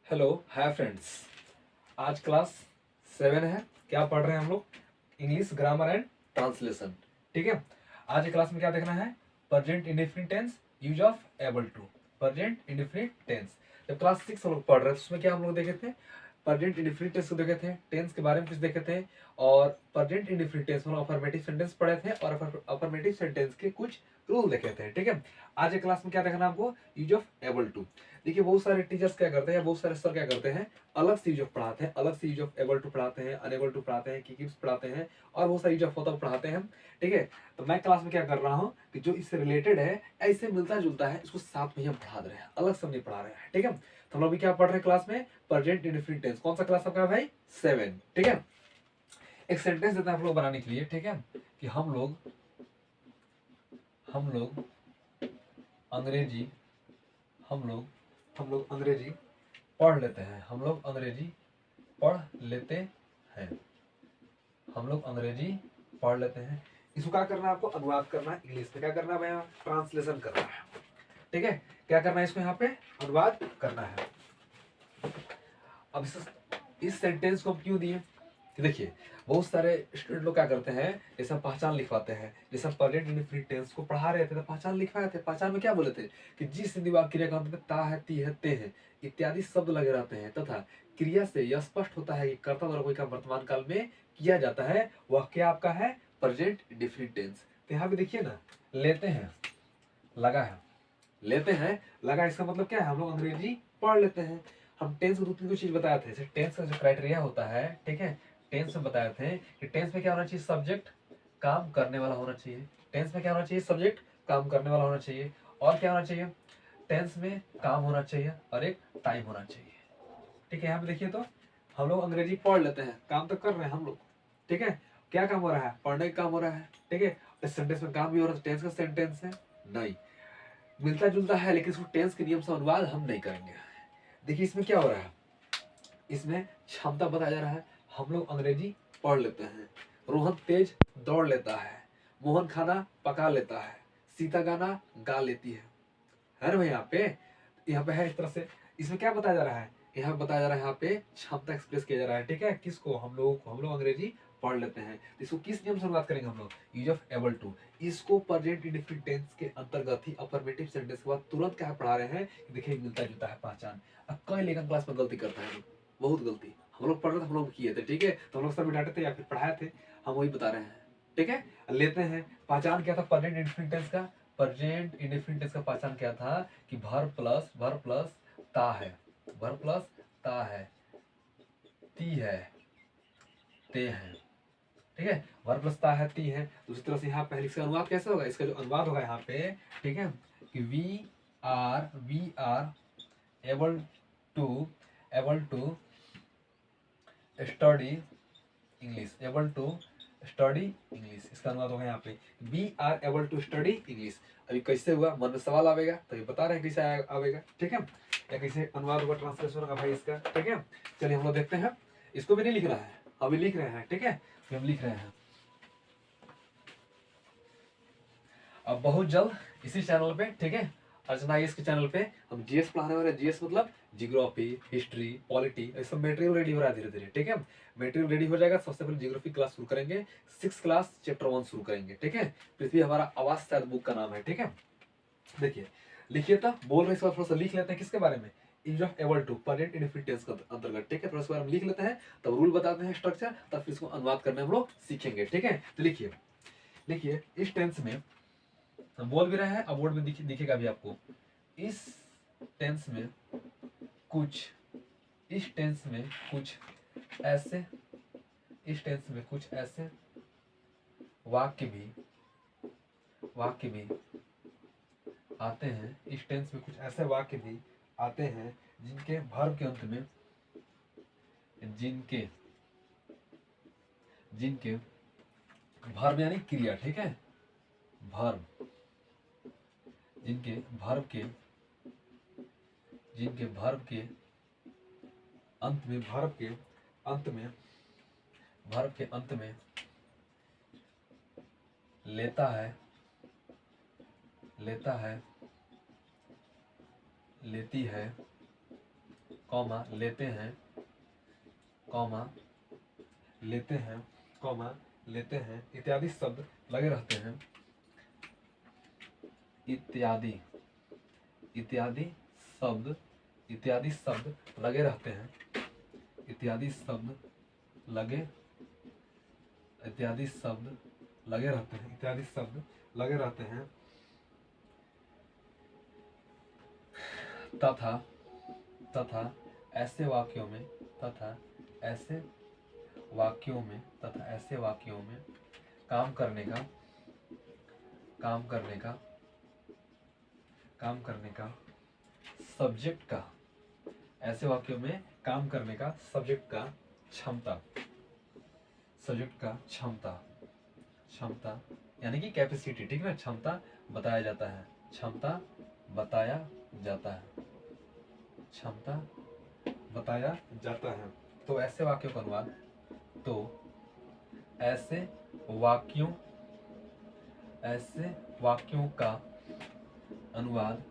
Hello hi friends. आज class 7 है। क्या पढ़ रहे हैं हम लोग? English grammar and translation. ठीक है। आज की क्लास में क्या देखना है? Present indefinite tense, use of able to. Present indefinite tense जब क्लास 6 हम लोग पढ़ रहे थे उसमें क्या हम लोग देखे थे? प्रेजेंट इंडेफिनिट टेंस को देखे थे, टेंस के बारे में कुछ देखे थे। और प्रेजेंट इंडेफिनिट टेंस में अफर्मेटिव सेंटेंस पढ़े थे और अफर्मेटिव सेंटेंस के कुछ रूल देखे थे। ठीक है। आज की क्लास में क्या देखना है आपको? Use of able to. देखिए बहुत सारे टीचर्स क्या करते हैं, बहुत सारे सर क्या करते हैं, अलग से यूज ऑफ पढ़ाते हैं, अलग से यूज ऑफ एबल टू पढ़ाते हैं, अनेबल टू पढ़ाते हैं, कीप्स पढ़ाते हैं और बहुत सारे यूज ऑफ होता पढ़ाते हैं। ठीक है। तो मैं क्लास में क्या कर रहा हूँ कि जो इससे रिलेटेड है, ऐसे मिलता जुलता है, इसको साथ में ही हम पढ़ा दे रहे हैं, अलग से नहीं पढ़ा रहे हैं। ठीक है। तो हम लोग भी क्या पढ़ रहे हैं क्लास में? Present indefinite tense. कौन सा क्लास आपका है भाई? 7। ठीक है। एक सेंटेंस देते हैं आप लोग बनाने के लिए। ठीक है। कि हम लोग अंग्रेजी हम लोग अंग्रेजी पढ़ लेते हैं। हम लोग अंग्रेजी पढ़ लेते हैं। हम लोग अंग्रेजी पढ़ लेते हैं। इसको क्या करना है आपको? अनुवाद करना है इंग्लिश में। क्या करना है भैया? ट्रांसलेशन करना है। ठीक है। क्या करना है इसको? यहाँ पे अनुवाद करना है। अब इस सेंटेंस को हम क्यों दिए कि देखिए बहुत सारे स्टूडेंट लोग क्या करते हैं, जैसे हम पहचान लिखवाते हैं, जैसे हम प्रेजेंट इंडेफिनिट टेंस को पढ़ा रहे थे तो पहचान लिखवाए थे। पहचान में क्या बोले थे कि जिस हिंदी वाक्य क्रिया का अंत में ता है, ती है, ते है इत्यादि शब्द लगे रहते हैं तथा क्रिया से यह स्पष्ट होता है कि कर्ता द्वारा कोई काम वर्तमान काल में किया जाता है, वह क्या आपका है? Present indefinite tense. तो यहाँ पे देखिए ना, लेते हैं लगा है, लेते हैं लगा, इसका मतलब क्या है? हम लोग अंग्रेजी पढ़ लेते हैं। हम टेंस को दो तीन चीज बताए थे, जैसे टेंस का जो क्राइटेरिया होता है। ठीक है। टेंस में बताए थे कि टेंस में क्या होना चाहिए? सब्जेक्ट काम करने वाला होना चाहिए। टेंस में क्या होना चाहिए? सब्जेक्ट काम करने वाला होना चाहिए। और क्या होना चाहिए? टेंस में काम होना चाहिए और एक टाइम होना चाहिए। ठीक है। यहाँ पे देखिए तो हम लोग अंग्रेजी पढ़ लेते हैं, काम तो कर रहे हैं हम लोग। ठीक है। क्या काम हो रहा है? पढ़ने का काम हो रहा है। ठीक है। इस सेंटेंस में काम भी हो रहा है। टेंस का सेंटेंस है नहीं, मिलता जुलता है, लेकिन इसको टेंस के नियम से अनुवाद हम नहीं करेंगे। देखिए इसमें क्या हो रहा है, इसमें क्षमता बताया जा रहा है। हम लोग अंग्रेजी पढ़ लेते हैं। रोहन तेज दौड़ लेता है। मोहन खाना पका लेता है। सीता गाना गा लेती है ना भाई? यहाँ पे है इस तरह से। इसमें क्या बताया जा रहा है? यहाँ पे बताया जा रहा है, यहाँ पे क्षमता एक्सप्रेस किया जा रहा है। ठीक है। किसको? हम लोग अंग्रेजी पढ़ लेते हैं। इसको किस नियम से बात करेंगे हम लोग? Use of able to. इसको प्रेजेंट इंडेफिनिट टेंस के अंतर्गत ही अफर्मेटिव सेंटेंस के बाद तुरंत क्या पढ़ा रहे हैं कि देखिए मिलता जुलता है पहचान। अब कई लेखन क्लास में गलती करता है लोग, बहुत गलती। हम लोग पढ़ रहे थे, हम लोग किए थे। ठीक है। तो हम लोग सर डांटे थे या फिर पढ़ाए थे, हम वही बता रहे हैं। ठीक है। लेते हैं पहचान क्या था प्रेजेंट इंडेफिनिट टेंस का? प्रेजेंट इंडेफिनिट टेंस का पहचान क्या था कि भर प्लस ता है, भर प्लस ता है, ती है, ते है। ठीक है। भर प्लस ता है, ती है। दूसरी तरह से यहाँ पहले इसका अनुवाद कैसे होगा? इसका जो अनुवाद होगा यहाँ पे, ठीक है, कि we are able to study English. Able to study English, इसका अनुवाद होगा यहाँ पे we are able to study English. अभी कैसे हुआ? मन में सवाल आवेगा तो ये बता रहे हैं कैसे आवेगा। ठीक है। या कैसे अनुवाद होगा, ट्रांसलेशन होगा भाई इसका। ठीक है। चलिए हम लोग देखते हैं। इसको भी नहीं लिख रहा है, अभी लिख रहे हैं। ठीक है। हम लिख रहे हैं अब बहुत जल्द इसी चैनल पे। ठीक है। अर्चना IAS के चैनल पे हम जीएस पढ़ाने वाले। जीएस मतलब जियोग्राफी, हिस्ट्री, पॉलिटी, ये सब मेटेरियल रेडी हो रहा है धीरे धीरे। ठीक है। मेटेरियल रेडी हो जाएगा, सबसे पहले जियोग्राफी क्लास शुरू करेंगे, 6 क्लास चैप्टर 1 शुरू करेंगे। ठीक है। पृथ्वी हमारा आवाज शायद बुक का नाम है। ठीक है। देखिए लिखिए तो बोल रहे, इस बार थोड़ा सा लिख लेते हैं किसके बारे में? Use of able to present indefinite tense के अंतर्गत। ठीक है। थोड़ा सा हम लिख लेते हैं, तब रूल बताते हैं, स्ट्रक्चर, तब फिर इसको अनुवाद करने हम लोग सीखेंगे। ठीक है। तो लिखिए लिखिए इस टेंस में हम बोल भी रहे हैं, अब बोर्ड में दिखेगा भी आपको। इस टेंस में कुछ इस टेंस में कुछ ऐसे इस टेंस में कुछ ऐसे वाक्य भी आते हैं। इस टेंस में कुछ ऐसे वाक्य भी आते हैं जिनके वर्ब के अंत में जिनके वर्ब यानी क्रिया। ठीक है। वर्ब जिनके वर्ब के अंत में लेता है, लेती है, कॉमा लेते हैं, कॉमा लेते हैं, कॉमा लेते हैं इत्यादि शब्द लगे रहते हैं, इत्यादि इत्यादि शब्द, इत्यादि शब्द लगे रहते हैं, इत्यादि शब्द लगे, इत्यादि शब्द लगे रहते हैं, इत्यादि शब्द लगे रहते हैं, तथा तथा ऐसे वाक्यों में, तथा ऐसे वाक्यों में, तथा ऐसे वाक्यों में काम करने का, काम करने का, काम करने का सब्जेक्ट का, ऐसे वाक्यों में काम करने का सब्जेक्ट का क्षमता, सब्जेक्ट का क्षमता, क्षमता यानी कि कैपेसिटी, ठीक है ना, क्षमता बताया जाता है, क्षमता बताया जाता है, क्षमता बताया जाता है। तो ऐसे वाक्यों का अनुवाद, तो ऐसे वाक्यों, ऐसे वाक्यों का अनुवाद,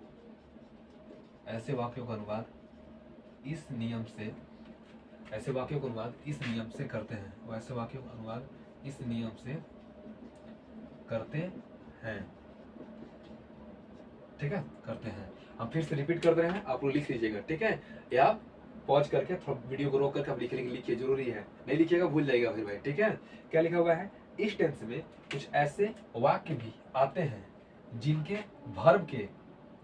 ऐसे वाक्यों का अनुवाद इस नियम से, ऐसे वाक्यों का अनुवाद इस नियम से करते हैं, वो ऐसे वाक्यों का अनुवाद इस नियम से करते हैं, ठीक है, करते हैं। हम फिर से रिपीट कर रहे हैं, आप लोग लिख लीजिएगा, ठीक है, या आप पॉज करके थोड़ा वीडियो को रोक करके आप लिखिए, जरूरी है, नहीं लिखिएगा भूल जाएगा फिर भाई, ठीक है। क्या लिखा हुआ है, इस टेंस में कुछ ऐसे वाक्य भी आते हैं जिनके वर्ब के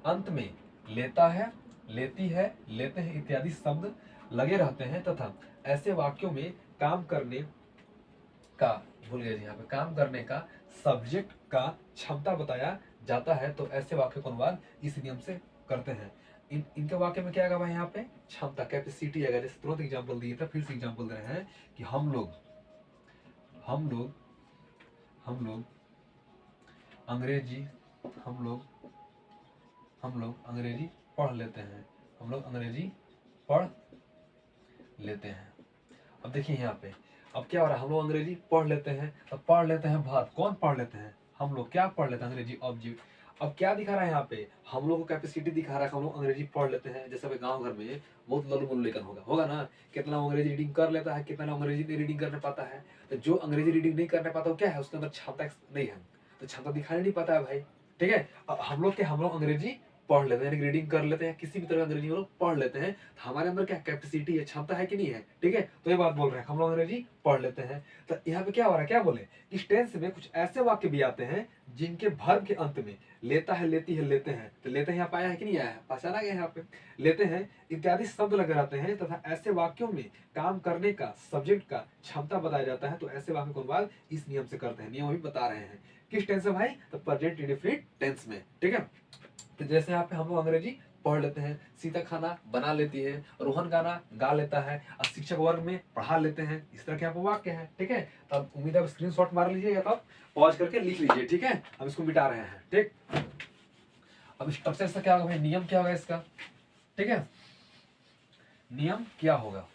अंत में लेता है, लेती है, लेते हैं इत्यादि शब्द लगे रहते हैं, तथा ऐसे वाक्यों में काम करने का, भूल गए जी यहाँ पे, काम करने का सब्जेक्ट का क्षमता बताया जाता है। तो ऐसे वाक्यों का अनुवाद इस नियम से करते हैं। इनके वाक्य में क्या आएगा भाई, यहाँ पे क्षमता, कैपेसिटी आएगा। जैसे तुरंत एग्जाम्पल दिए थे, फिर से एग्जाम्पल दे रहे हैं कि हम लोग अंग्रेजी, हम लोग अंग्रेजी पढ़ लेते हैं, हम लोग अंग्रेजी पढ़ लेते हैं। अब देखिए यहाँ पे अब क्या हो रहा है, हम लोग अंग्रेजी पढ़ लेते हैं, अब पढ़ लेते हैं भाग, कौन पढ़ लेते हैं, हम लोग। क्या पढ़ लेते हैं, अंग्रेजी ऑब्जेक्ट। अब क्या दिखा रहा है यहाँ पे, हम लोग को कैपेसिटी दिखा रहा है, हम लोग अंग्रेजी पढ़ लेते हैं। जैसे गांव घर में बहुत लल्लू मुल्लू लेकर होगा ना, कितना अंग्रेजी रीडिंग कर लेता है, कितना अंग्रेजी नहीं रीडिंग करने पाता है। तो जो अंग्रेजी रीडिंग नहीं करने पाता, क्या है, उसके अंदर क्षमता नहीं है, तो क्षमता दिखाई नहीं पाता है भाई, ठीक है। अब हम लोग अंग्रेजी पढ़ लेते हैं, रीडिंग कर लेते हैं, किसी भी तरह अंग्रेजी हम लोग पढ़ लेते हैं, तो हमारे अंदर क्या कैपेसिटी है, क्षमता है कि नहीं है, ठीक है। तो ये बात बोल रहे हैं, हम लोग अंग्रेजी पढ़ लेते हैं। तो यहाँ पे क्या हो रहा है, क्या बोले, इस टेंस में कुछ ऐसे वाक्य भी आते हैं जिनके वर्ब के अंत में लेता है, लेती है, लेते हैं। तो लेते हैं यहाँ पाया है कि नहीं आया है, पहचाना गया यहाँ पे, लेते हैं इत्यादि शब्द लगे रहते हैं, तथा ऐसे वाक्यों में काम करने का सब्जेक्ट का क्षमता बताया जाता है। तो ऐसे वाक्यों का अनुवाद इस नियम से करते हैं। नियम अभी बता रहे हैं, किस टेंस में भाई, तो प्रेजेंट इंडेफिनिट टेंस में, ठीक है। तो जैसे यहाँ पे हम लोग अंग्रेजी पढ़ लेते हैं, सीता खाना बना लेती है, रोहन गाना गा लेता है, और शिक्षक वर्ग में पढ़ा लेते हैं। इस तरह के यहाँ पे वाक्य है, ठीक है। तब उम्मीद है स्क्रीनशॉट मार लीजिए या तब पॉज करके लिख लीजिए, ठीक है। हम इसको मिटा रहे हैं, ठीक। अब स्ट्रक्चर से क्या होगा भाई, नियम क्या होगा इसका, ठीक है, नियम क्या होगा।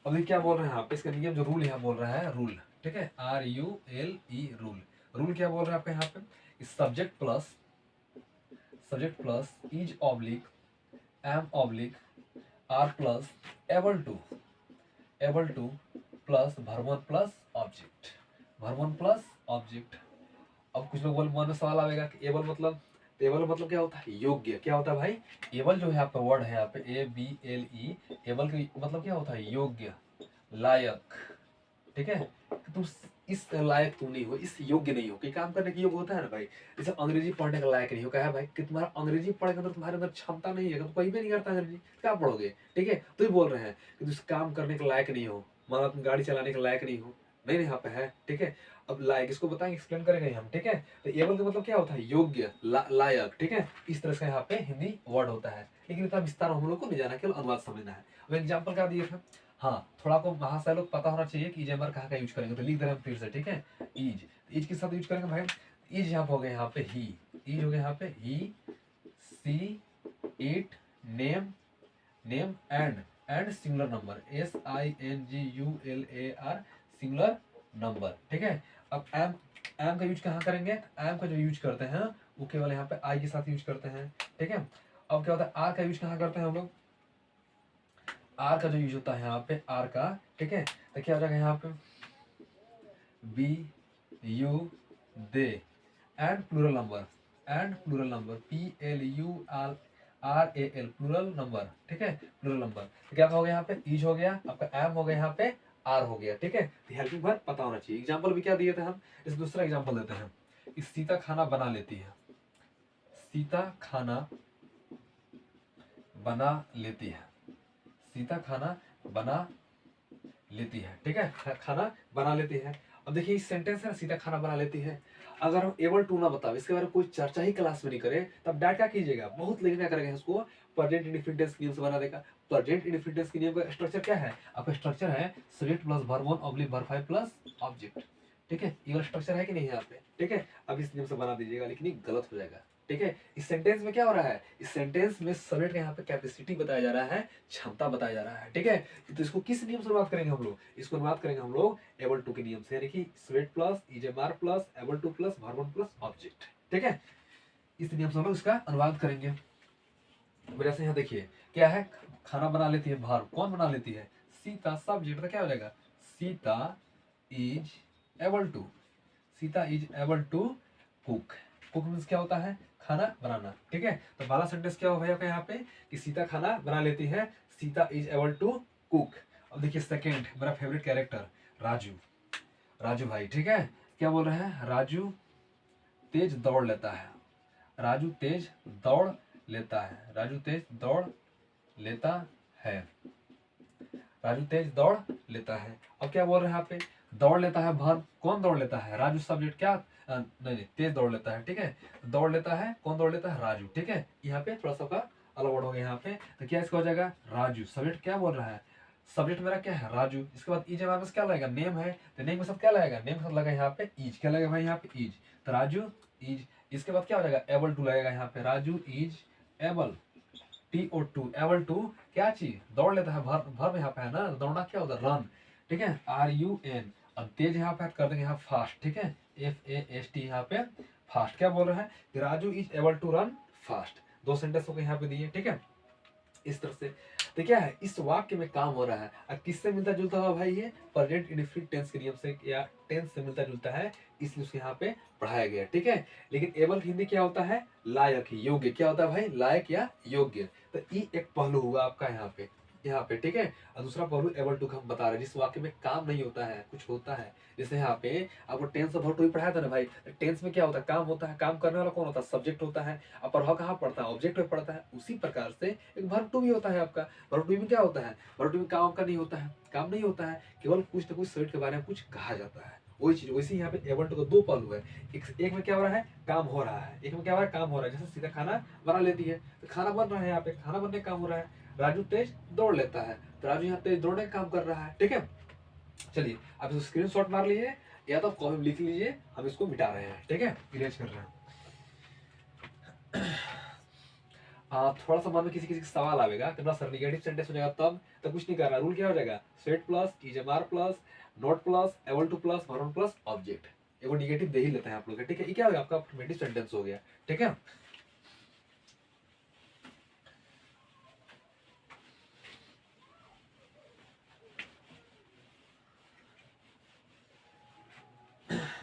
अभी क्या बोल रहे हैं आप, इसका नियम जो रूल यहाँ बोल रहा है, रूल, ठीक है, RULE रूल। रूल क्या बोल रहे हैं आपके यहाँ पे, subject plus is oblique am oblique are plus able to plus verb plus object, verb plus object. अब कुछ लोग मन में सवाल आएगा कि एबल मतलब, एबल मतलब क्या होता है, योग्य। क्या होता है भाई, एबल जो है आपका वर्ड है यहाँ पे ABLE, एबल का मतलब क्या होता है, योग्य, लायक, ठीक है। तुम इस लायक तुम नहीं हो, इस योग्य नहीं हो कि काम करने के योग्य होता है ना भाई। जैसे अंग्रेजी पढ़ने का लायक नहीं हो, क्या है भाई, कि तुम्हारा अंग्रेजी पढ़ने के अंदर तुम्हारे अंदर क्षमता नहीं है, तुम कहीं भी नहीं करता अंग्रेजी, क्या पढ़ोगे, ठीक है। तो ये बोल रहे हैं कि तुम काम करने के लायक नहीं हो, मतलब तुम गाड़ी चलाने के लायक नहीं हो, नहीं यहाँ पे है, ठीक है। अब लायक इसको बताएंगे, एक्सप्लेन करेंगे हम, ठीक है। तो एबल का मतलब क्या होता है, योग्य, लायक, ठीक है। इस तरह से यहाँ पे हिंदी वर्ड होता है, लेकिन इतना विस्तार हम लोग को नहीं जाना, केवल अनुवाद समझना है। अब एग्जाम्पल क्या दिए थे, हाँ थोड़ा को महाशय लोग पता होना चाहिए कि इजेमर कहाँ का यूज करेंगे, तो लिख दे रहे हैं फिर से, ठीक है। ईज के साथ यूज करेंगे भाई, ईज यहाँ पे हो गया, यहाँ पे ही, ईज हो गया यहाँ पे he, she, it, name, and singular number, SINGULAR singular number, ठीक है। अब एम का यूज कहाँ करेंगे, एम का जो यूज करते हैं वो केवल यहाँ पे आई के साथ यूज करते हैं, ठीक है। अब क्या होता है, आर का यूज कहाँ करते हैं हम लोग, आर का जो यूज होता है यहाँ पे आर का, ठीक है। तो क्या हो जाएगा यहाँ पे we you they and plural number, and plural number PLURAL plural number, ठीक है, प्लूरल नंबर। तो क्या हो गया यहाँ पे ईज हो गया, आपका एम हो गया यहाँ पे आर हो गया, ठीक है। तो हेल्पिंग वर्ब पता होना चाहिए। एग्जाम्पल भी क्या दिए थे हम, इस दूसरा एग्जाम्पल देते हैं। इस सीता खाना बना लेती है, सीता खाना बना लेती है, सीता खाना बना लेती है, ठीक है, खाना बना लेती है। अब देखिए इस सेंटेंस है ना, सीता खाना बना लेती है। अगर हम एबल टू ना बताओ, इसके बारे में कोई चर्चा ही क्लास में नहीं करे, तब डायरेक्ट क्या कीजिएगा, बहुत लेकिन क्या करेंगे इसको प्रेजेंट इंडेफिनिट टेंस के नियम से बना देगा। प्रेजेंट इंडेफिनिट टेंस के नियम का स्ट्रक्चर क्या है, आपका स्ट्रक्चर है subject plus verb 1 oblique verb 5 plus object, ठीक है। ये वाला स्ट्रक्चर है कि नहीं यहाँ पे, ठीक है। अब इस नियम से बना दीजिएगा, लेकिन ये गलत हो जाएगा, ठीक है। इस सेंटेंस में क्या हो रहा है, इस सेंटेंस में सब्जेक्ट का यहाँ पे कैपेसिटी बताया जा रहा है, क्षमता बताया जा रहा है, ठीक है। तो इसको किस नियम से अनुवाद करेंगे हम लोग, इसको अनुवाद करेंगे हम लोग एबल टू के नियम से, यानी कि subject plus is am are plus able to plus verb 1 plus object, ठीक है। इस नियम से हम लोग इसका अनुवाद करेंगे। जैसे यहाँ देखिए क्या है, खाना बना लेती है, भार कौन बना लेती है, सीता, सब्जेक्ट तो क्या हो जाएगा, Sita is able to, Sita is able to cook, cook means क्या होता है, खाना बनाना, ठीक है। तो पहला सेंटेंस क्या हो भैया यहाँ पे कि सीता खाना बना लेती है, Sita is able to cook. अब देखिए सेकंड, मेरा फेवरेट कैरेक्टर राजू, राजू भाई, ठीक है। क्या बोल रहे हैं, राजू तेज दौड़ लेता है, राजू तेज दौड़ लेता है, राजू तेज दौड़ लेता है, राजू तेज दौड़ लेता है। अब क्या बोल रहे हैं यहाँ पे, दौड़ लेता है वर्ब, कौन दौड़ लेता है, राजू सब्जेक्ट, क्या नहीं तेज दौड़ लेता है, ठीक है। दौड़ लेता है, कौन दौड़ लेता है, राजू, ठीक है। यहाँ पे थोड़ा सा का अलग वर्ड हो गया यहाँ पे, तो क्या इसका हो जाएगा राजू, सब्जेक्ट क्या बोल रहा है, सब्जेक्ट मेरा क्या है राजू, इसके बाद इज हमारे पास क्या लगेगा, नेम है, तो नेम के साथ क्या लगेगा, नेम के साथ लगा यहाँ पे इज, क्या लगेगा भाई यहाँ पे इज, तो राजू इज। इसके बाद क्या हो जाएगा, एबल टू लगेगा यहाँ पे, Raju is able, TO2 able to क्या चीज, दौड़ लेता है, वर्ब यहाँ पे है ना, दौड़ना क्या होता है, रन, ठीक है, RUN। अब तेज यहाँ पे कर देंगे यहाँ फास्ट, ठीक है, FAST यहाँ पे फास्ट। क्या बोल रहे हैं कि Raju is able to run fast. दो सेंटेंस हो गए यहाँ पे दिए, ठीक है। इस तरह से तो क्या है, इस वाक्य में काम हो रहा है। अब किससे मिलता जुलता हुआ भाई, ये प्रेजेंट इंडेफिनिट टेंस के नियम से या टेंस से मिलता जुलता है, इसलिए उसके यहाँ पे पढ़ाया गया, ठीक है। लेकिन एबल हिंदी क्या होता है, लायक, योग्य, क्या होता है भाई, लायक या योग्य। तो ये एक पहलू हुआ आपका यहाँ पे, ठीक है। और दूसरा पहलू एबल टू का हम बता रहे हैं, जिस वाक्य में काम नहीं होता है, कुछ होता है। जैसे यहाँ पे आपको टेंस और वर्ब टू ही पढ़ाया था ना भाई, टेंस में क्या होता है, काम होता है, काम करने वाला कौन होता है, सब्जेक्ट होता है, और प्रभाव कहाँ पड़ता है, ऑब्जेक्ट में पड़ता है। उसी प्रकार से एक वर्ब टू भी होता है आपका, वर्ब टू में क्या होता है, वर्ब टू में काम का नहीं होता है, काम नहीं होता है, केवल कुछ ना कुछ सब्जेक्ट के बारे में कुछ कहा जाता है, वही चीज। वैसे यहाँ पे एबल टू का दो पहलू है, एक में क्या हो रहा है, काम हो रहा है, एक में क्या हो रहा है, काम हो रहा है। जैसे सीधा खाना बना लेती है, तो खाना बन रहा है, यहाँ पे खाना बनने का काम हो रहा है। राजू तेज दौड़ लेता है, तो राजू यहाँ तेज दौड़ने का काम कर रहा है, ठीक है। चलिए आप इसको स्क्रीनशॉट मार लीजिए, या तो कॉपी में लिख लीजिए, हम इसको मिटा रहे हैं, ठीक है, इरेज कर रहे हैं। थोड़ा सा मन में किसी किसी का सवाल आएगा कि सर निगेटिव सेंटेंस हो जाएगा तब, तो कुछ नहीं करना, रूल क्या हो जाएगा, स्वेट plus is am are plus not plus able to plus verb plus object. एगो निगेटिव दे ही लेते हैं आप लोग, ठीक है। ये क्या हो गया, आपका अफर्मेटिव सेंटेंस हो गया, ठीक है।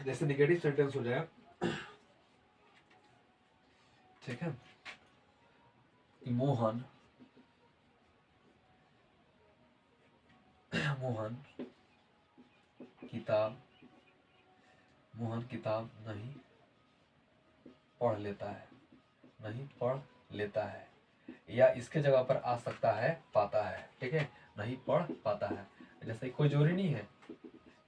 जैसे निगेटिव सेंटेंस हो जाए, ठीक है, मोहन मोहन किताब, मोहन किताब नहीं पढ़ लेता है, नहीं पढ़ लेता है, या इसके जगह पर आ सकता है पाता है, ठीक है, नहीं पढ़ पाता है। जैसे कोई जरूरी नहीं है,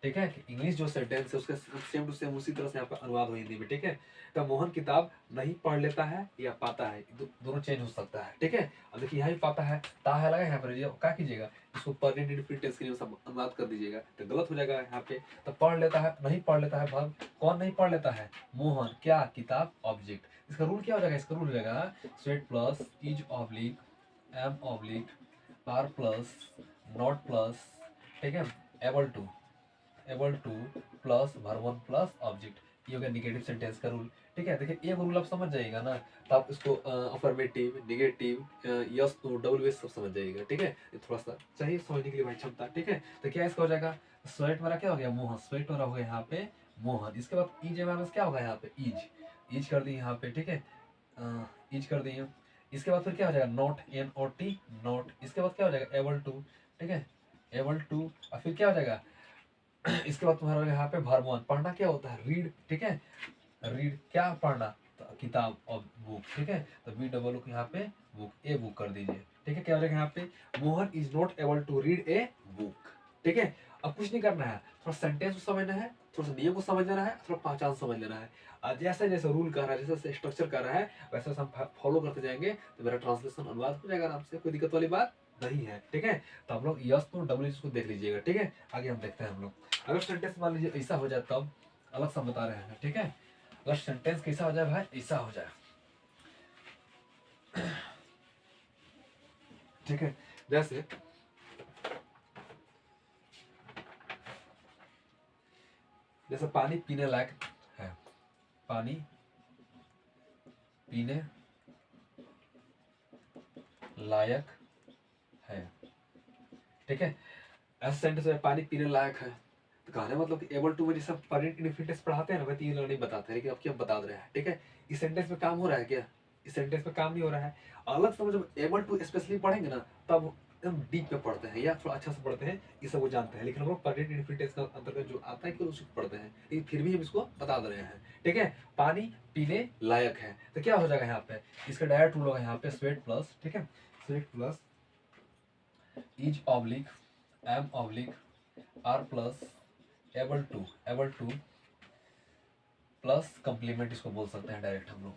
ठीक है, इंग्लिश जो सेंटेंस है उसका सेम टू सेम उसी तरह से यहाँ पर अनुवाद हो हिंदी में, ठीक है। तो मोहन किताब नहीं पढ़ लेता है या पाता है, दोनों चेंज हो सकता है, ठीक है। अब देखिए यहाँ भी पाता है, ता है लगा यहाँ पर, क्या कीजिएगा, इसको प्रेजेंट इंडेफिनिट टेंस के लिए सब अनुवाद कर दीजिएगा, तो गलत हो जाएगा यहाँ पे। तो पढ़ लेता है, नहीं पढ़ लेता है, भाग कौन नहीं पढ़ लेता है, मोहन, क्या किताब ऑब्जेक्ट। इसका रूल क्या हो जाएगा, इसका रूल हो जाएगा स्वेट plus is oblique am oblique are plus not plus, ठीक है, able to plus verb 1 plus object. ये हो गया निगेटिव सेंटेंस का रूल। ठीक है, देखिए एक रूल आप समझ जाइएगा ना, तो आप इसको affirmative, negative, yes no, W S सब समझ जाइएगा। ठीक है, ये थोड़ा सा चाहिए समझने के लिए भाई क्षमता। ठीक है, तो क्या इसका हो जाएगा, स्वेट मेरा क्या हो गया, मोहन, स्वेट मेरा हो गया यहाँ पे मोहन। इसके बाद ईज हमारे पास क्या होगा यहाँ पे, ईज, ईज कर दी यहाँ पे। ठीक है, ईज कर दिए। इसके बाद फिर क्या हो जाएगा, not, N O T, not. इसके बाद क्या हो जाएगा, एबल टू। ठीक है, एबल टू। और फिर क्या हो जाएगा इसके बाद तुम्हारा यहाँ पे वर्ब वन, पढ़ना क्या होता है, रीड। ठीक है, रीड क्या पढ़ना, तो किताब और बुक। ठीक है, तो बी डबल यहाँ पे बुक, ए बुक कर दीजिए। ठीक है, क्या हो जाएगा यहाँ पे, Mohan is not able to read a book. ठीक है, अब कुछ नहीं करना है, थोड़ा सेंटेंस को समझना है, थोड़ा सा नियम को समझ लेना है, थोड़ा पहचान समझ लेना है। जैसे जैसे रूल कर रहा है, जैसे स्ट्रक्चर कर रहा है, वैसे वैसे हम फॉलो करते जाएंगे, तो मेरा ट्रांसलेशन अनुवाद हो जाएगा आराम से, कोई दिक्कत वाली बात नहीं है। ठीक है, तो हम लोग यस तो डब्ल्यू को देख लीजिएगा। ठीक है, आगे हम देखते हैं हम लोग। अगर सेंटेंस मान लीजिए ऐसा हो जाए तब अलग से हम बता रहे हैं। ठीक है, अगर सेंटेंस कैसा हो जाए भाई, ऐसा हो जाए। ठीक है, जैसे जैसे पानी पीने लायक है, पानी पीने लायक है। ठीक है, ऐसा सेंटेंस में पानी पीने लायक है, तो कहने मतलब कि एबल टू में जैसे परमानेंट इंडेफिनिट पढ़ाते हैं ना, वैसे ये लोग नहीं बताते हैं, लेकिन अब क्या हम बता दे रहे हैं। ठीक है, इस सेंटेंस में काम हो रहा है क्या, इस सेंटेंस में काम नहीं हो रहा है। अलग से जब एबल टू स्पेशली पढ़ेंगे ना, तब एकदम डीप में पढ़ते हैं या थोड़ा अच्छा से पढ़ते हैं, ये सब वो जानते हैं। लेकिन हम लोग परमानेंट इंडेफिनिट का अंतर्गत जो आता है कि उसको पढ़ते हैं, लेकिन फिर भी हम इसको बता दे रहे हैं। ठीक है, पानी पीने लायक है, तो क्या हो जाएगा यहाँ पे, इसका डायरेक्ट रूल होगा यहाँ पे स्वेट प्लस, ठीक है, स्वेट plus is oblique am oblique are plus able to plus complement, इसको बोल सकते हैं डायरेक्ट हम लोग।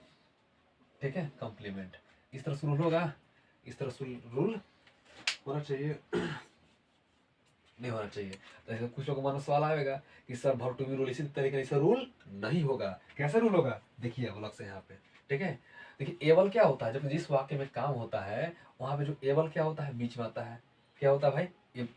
ठीक है, कंप्लीमेंट, इस तरह से रूल होगा, इस तरह से रूल होना चाहिए। नहीं होना चाहिए। तो ऐसे कुछ लोगों को मन में सवाल आएगा कि sir verb to be rule इसी तरीके से रूल नहीं होगा। कैसे रूल होगा, देखिए अब अलग से यहाँ पे। ठीक है, देखिए एबल क्या होता है, जब जिस वाक्य में काम होता है वहां पे जो एबल क्या होता है, बीच में आता है। क्या होता है भाई,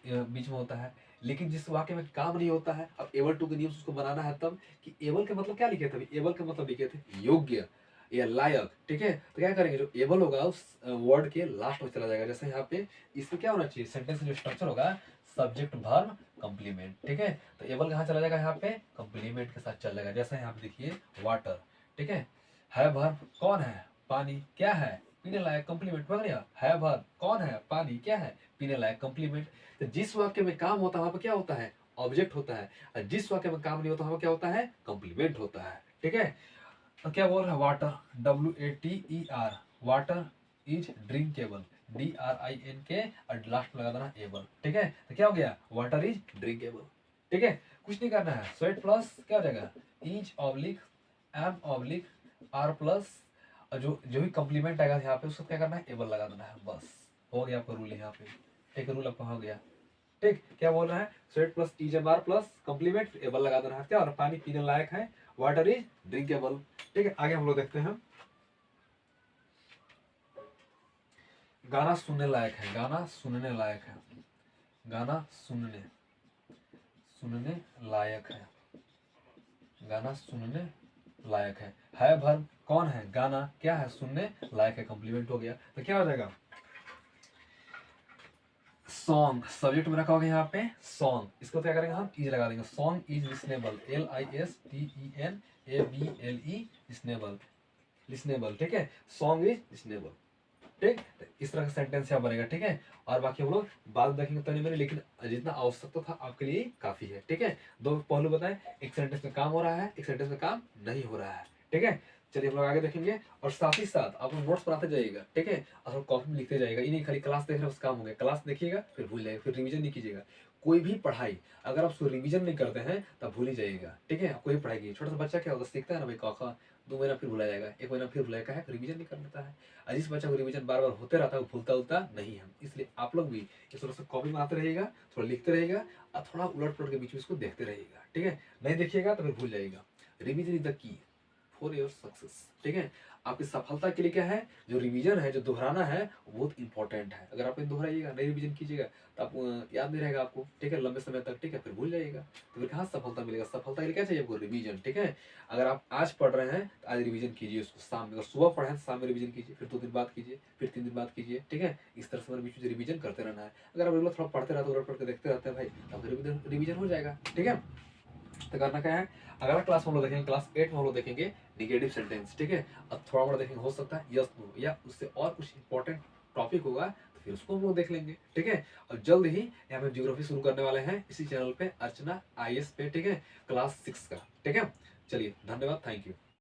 बीच में होता है। लेकिन जिस वाक्य में काम नहीं होता है, अब एबल टू के नियम से उसको बनाना है तब कि एबल के मतलब क्या लिखे थे, एबल के मतलब लिखे थे योग्य या लायक। ठीक है, तो क्या करेंगे, जो एबल होगा उस वर्ड के लास्ट में चला जाएगा। जैसे यहाँ पे इसमें क्या होना चाहिए, सेंटेंस का जो स्ट्रक्चर होगा, सब्जेक्ट वर्ब कंप्लीमेंट। ठीक है, तो एबल कहाँ चला जाएगा, यहाँ पे कंप्लीमेंट के साथ चल जाएगा। जैसे यहाँ पे देखिए वाटर। ठीक है वर्ब कौन है, पानी, क्या है, पीने लायक, कंप्लीमेंट बन गया। है वर्ब कौन है, पानी, क्या है, पीने लायक, कंप्लीमेंट। तो जिस वाक्य में काम होता है वहां पर क्या होता है, ऑब्जेक्ट होता है, और जिस वाक्य में काम नहीं होता वहां पर क्या होता है, कंप्लीमेंट होता है। ठीक है, तो क्या बोल रहा है, water, WATER, water is drinkable, DRINK, और लास्ट में लगा देना एबल। ठीक है, तो क्या हो गया, वाटर इज ड्रिंकेबल। ठीक है, कुछ नहीं करना है, स्वेट प्लस क्या हो जाएगा, is oblique am oblique are plus, और जो जो भी कंप्लीमेंट आएगा यहाँ पे उसको क्या करना है, एबल लगा देना है, बस हो गया आपका रूल यहाँ पे। ठीक है, रूल आपका हो गया। ठीक, क्या बोल रहा है, स्वेट plus is am are plus complement able लगा देना है, क्या, और पानी पीने लायक है, वाटर इज ड्रिंकेबल। ठीक है, आगे हम लोग देखते हैं, गाना सुनने लायक है, गाना सुनने लायक है, गाना सुनने सुनने लायक है, गाना सुनने लायक है वर्ब कौन है, गाना, क्या है, सुनने लायक है, कंप्लीमेंट हो गया। तो क्या हो जाएगा, सॉन्ग, सब्जेक्ट में रखा होगा यहाँ पे सॉन्ग, इसको क्या करेंगे हम, इज लगा देंगे, song is listenable, LISTENABLE, listenable, listenable. ठीक है, सॉन्ग इज लिसनेबल। ठीक, तो इस तरह का सेंटेंस यहाँ बनेगा। ठीक है, और बाकी हम लोग बाद में देखेंगे तनी मनी, लेकिन जितना आवश्यकता था आपके लिए काफी है। ठीक है, दो पहलू बताएं, एक सेंटेंस में काम हो रहा है, एक सेंटेंस में काम नहीं हो रहा है। ठीक है, चलिए हम लोग आगे देखेंगे, और साथ ही साथ आप लोग नोट्स बनाते जाइएगा। ठीक है, और कॉपी में लिखते जाइएगा, ये नहीं खाली क्लास देख रहे हो बस काम हो गया, क्लास देखिएगा फिर भूल जाएगा, फिर रिवीजन नहीं कीजिएगा। कोई भी पढ़ाई अगर आप उसको रिवीजन नहीं करते हैं तब भूल ही जाइएगा। ठीक है, कोई पढ़ाई की, छोटा सा बच्चा क्या होता है, सीखता है ना भाई, क ख 2 महीना फिर भुला जाएगा, 1 महीना फिर भुलाएगा, है रिवीजन नहीं कर लेता है। और जिस बच्चा को रिवीजन बार बार होते रहता है वो भूलता उलता नहीं है। इसलिए आप लोग भी इस थोड़ा सा कॉपी बनाते रहिएगा, थोड़ा लिखते रहिएगा, और थोड़ा उलट पलट के बीच में इसको देखते रहिएगा। ठीक है, नहीं देखिएगा तो फिर भूल जाइएगा। Revision is the key for your success. ठीक है, आपकी सफलता के लिए क्या है, जो रिवीजन है, जो दोहराना है, वो बहुत इंपॉर्टेंट है। अगर आप दोहराइएगा, नहीं रिवीजन कीजिएगा, तो आप याद नहीं रहेगा आपको, ठीक है, लंबे समय तक, ठीक है, फिर भूल जाइएगा, तो फिर कहाँ सफलता मिलेगा। सफलता के लिए क्या चाहिए आपको, रिवीजन, ठीक है। अगर आप आज पढ़ रहे हैं तो आज रिवीजन कीजिए उसको, शाम में, अगर सुबह पढ़े हैं तो शाम में रिवीजन कीजिए, फिर 2 दिन बाद कीजिए, फिर 3 दिन बाद कीजिए, ठीक है। इस तरह से हमारे बीच में रिवीजन करते रहना है। अगर आप रेगुलर थोड़ा पढ़ते रहते हैं, पढ़ के देखते रहते हैं भाई, तो फिर रिवीजन हो जाएगा, ठीक है। तो करना क्या है, अगला क्लास में हम लोग देखेंगे, क्लास 8 में हम लोग देखेंगे निगेटिव सेंटेंस, ठीक है। अब थोड़ा मोड़ा देखेंगे, हो सकता है यस नो या उससे और कुछ इंपॉर्टेंट टॉपिक होगा तो फिर उसको हम लोग देख लेंगे, ठीक है। और जल्द ही यहाँ पे ज्योग्राफी शुरू करने वाले हैं इसी चैनल पे, अर्चना IAS पे, ठीक है, क्लास 6 का, ठीक है। चलिए, धन्यवाद, थैंक यू।